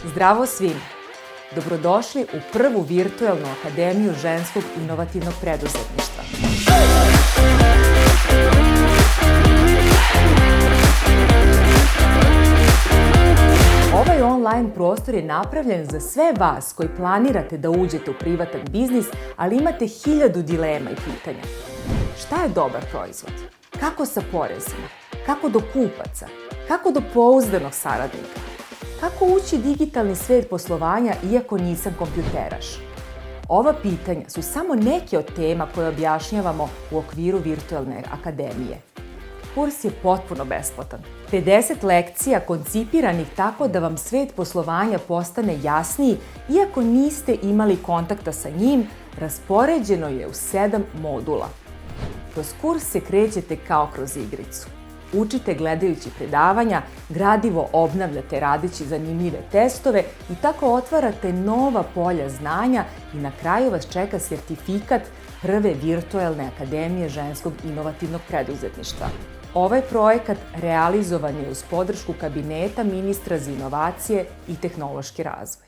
Zdravo svima! Dobrodošli u prvu virtuelnu akademiju ženskog inovativnog preduzetništva. Ovaj online prostor je napravljen za sve vas koji planirate da uđete u privatan biznis, ali imate 1000 dilema i pitanja. Šta je dobar proizvod? Kako sa porezima? Kako do kupaca? Kako do pouzdanog saradnika? Kako ući digitalni svet poslovanja iako nisam kompjuteraš? Ova pitanja su samo neke od tema koje objašnjavamo u okviru virtualne akademije. Kurs je potpuno besplatan. 50 lekcija koncipiranih tako da vam svet poslovanja postane jasniji iako niste imali kontakta sa njim, raspoređeno je u 7 modula. Kroz kurs se krećete kao kroz igricu. Učite gledajući predavanja, gradivo obnavljate radeći zanimljive testove i tako otvarate nova polja znanja i na kraju vas čeka sertifikat prve virtualne akademije ženskog inovativnog preduzetništva. Ovaj projekat realizovan je uz podršku Kabineta ministra za inovacije i tehnološki razvoj.